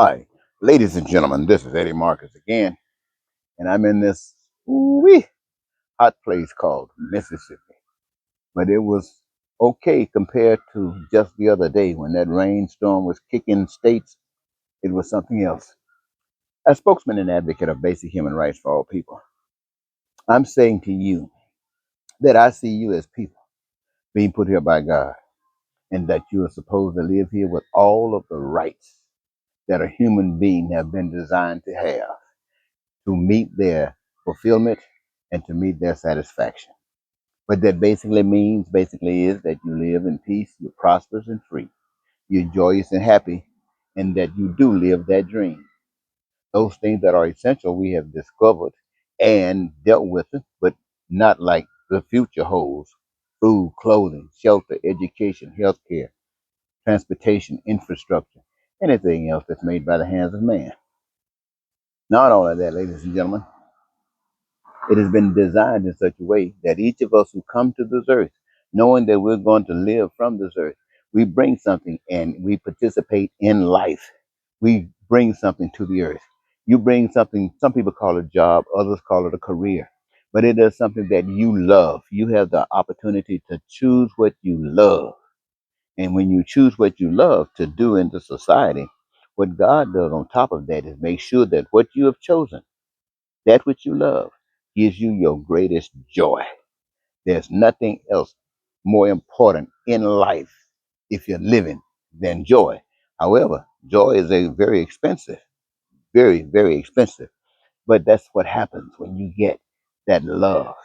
Hi, ladies and gentlemen, this is Eddie Marcus again, and I'm in this wee hot place called Mississippi. But it was okay compared to just the other day when that rainstorm was kicking states. It was something else. As spokesman and advocate of basic human rights for all people, I'm saying to you that I see you as people being put here by God, and that you are supposed to live here with all of the rights that a human being have been designed to have, to meet their fulfillment and to meet their satisfaction. What that basically is that you live in peace, you're prosperous and free, you're joyous and happy, and that you do live that dream. Those things that are essential we have discovered and dealt with it, but not like the future holds: food, clothing, shelter, education, healthcare, transportation, infrastructure, anything else that's made by the hands of man. Not all of that, ladies and gentlemen. It has been designed in such a way that each of us who come to this earth, knowing that we're going to live from this earth, we bring something and we participate in life. We bring something to the earth. You bring something, some people call it a job, others call it a career, but it is something that you love. You have the opportunity to choose what you love. And when you choose what you love to do in the society, what God does on top of that is make sure that what you have chosen, that which you love, gives you your greatest joy. There's nothing else more important in life if you're living than joy. However, joy is a very expensive, very, very expensive. But that's what happens when you get that love.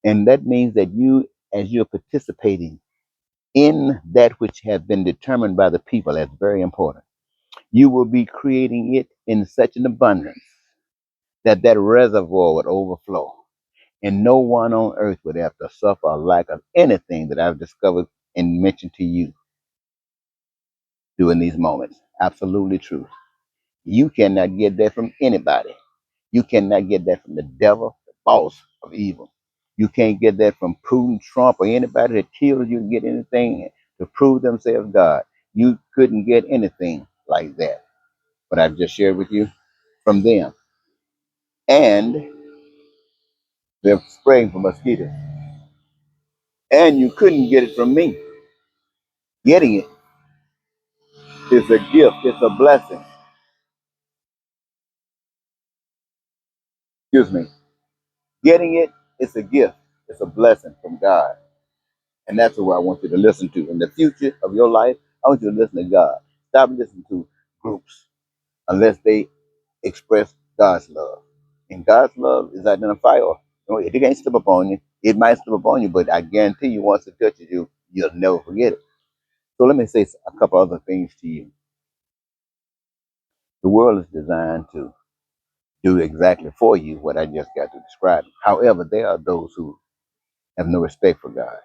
And that means that you, as you're participating in that which has been determined by the people, that's very important. You will be creating it in such an abundance that that reservoir would overflow. And no one on earth would have to suffer a lack of anything that I've discovered and mentioned to you during these moments. Absolutely true. You cannot get that from anybody. You cannot get that from the devil, the boss of evil. You can't get that from Putin, Trump, or anybody that kills you to get anything to prove themselves God. You couldn't get anything like that. But I've just shared with you from them. And they're spraying for mosquitoes. And you couldn't get it from me. Getting it is a gift, it's a blessing. Excuse me. Getting it is a gift, it's a blessing from God. And that's what I want you to listen to. In the future of your life, I want you to listen to God. Stop listening to groups unless they express God's love. And God's love is identifiable. It can't slip up on you. It might slip up on you, but I guarantee you, once it touches you, you'll never forget it. So let me say a couple other things to you. The world is designed to do exactly for you what I just got to describe. However, there are those who have no respect for God.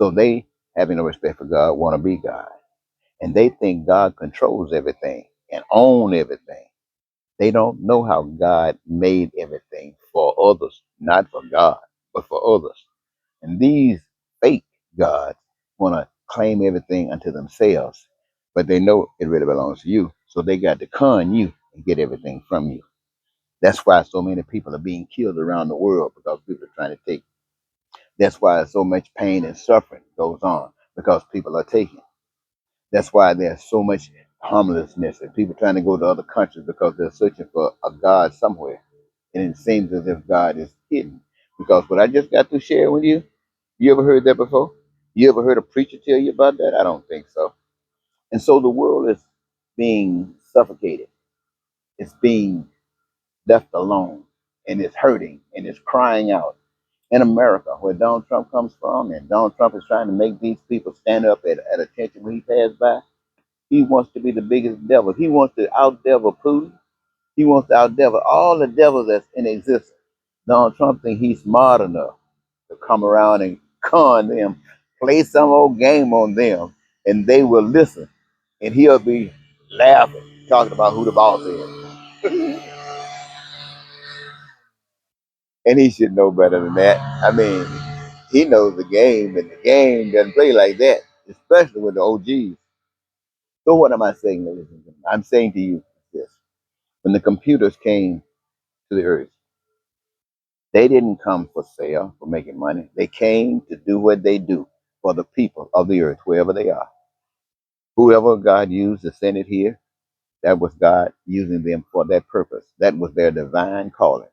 So they, having no respect for God, want to be God. And they think God controls everything and own everything. They don't know how God made everything for others, not for God, but for others. And these fake gods want to claim everything unto themselves, but they know it really belongs to you. So they got to con you and get everything from you. That's why so many people are being killed around the world, because people are trying to take. That's why so much pain and suffering goes on, because people are taking. That's why there's so much homelessness and people trying to go to other countries because they're searching for a God somewhere. And it seems as if God is hidden. Because what I just got to share with you, you ever heard that before? You ever heard a preacher tell you about that? I don't think so. And so the world is being suffocated. It's being left alone, and it's hurting and it's crying out. In America, where Donald Trump comes from, and Donald Trump is trying to make these people stand up at attention when he passed by. He wants to be the biggest devil. He wants to outdevil Putin. He wants to outdevil all the devils that's in existence. Donald Trump thinks he's smart enough to come around and con them, play some old game on them, and they will listen. And he'll be laughing, talking about who the boss is. And he should know better than that. I mean, he knows the game, and the game doesn't play like that, especially with the OGs. So what am I saying, ladies and gentlemen? I'm saying to you this. When the computers came to the earth, they didn't come for sale, for making money. They came to do what they do for the people of the earth, wherever they are. Whoever God used to send it here, that was God using them for that purpose. That was their divine calling.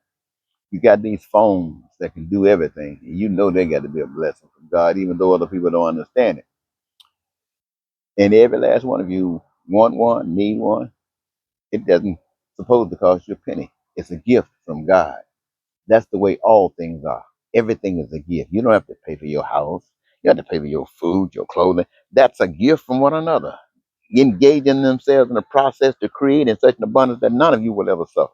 You got these phones that can do everything. And you know they got to be a blessing from God, even though other people don't understand it. And every last one of you want one, need one. It doesn't supposed to cost you a penny. It's a gift from God. That's the way all things are. Everything is a gift. You don't have to pay for your house. You have to pay for your food, your clothing. That's a gift from one another. Engaging themselves in a process to create in such an abundance that none of you will ever suffer.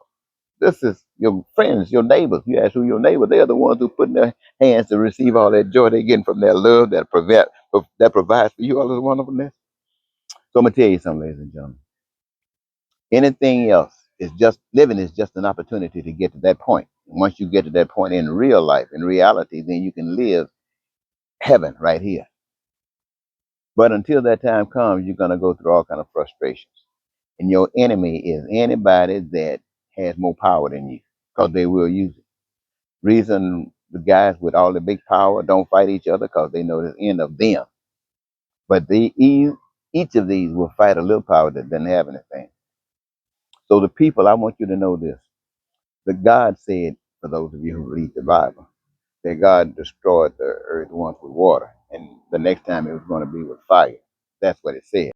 This is your friends, your neighbors. You ask who your neighbor, they're the ones who put in their hands to receive all that joy they're getting from their love that provides for you all this wonderfulness. So I'm gonna tell you something, ladies and gentlemen. Anything else is just living is just an opportunity to get to that point. And once you get to that point in real life, in reality, then you can live heaven right here. But until that time comes, you're gonna go through all kind of frustrations. And your enemy is anybody that has more power than you, because they will use it. Reason the guys with all the big power don't fight each other because they know the end of them. But each of these will fight a little power that doesn't have anything. So the people, I want you to know this. That God said, for those of you who read the Bible, that God destroyed the earth once with water, and the next time it was going to be with fire. That's what it said.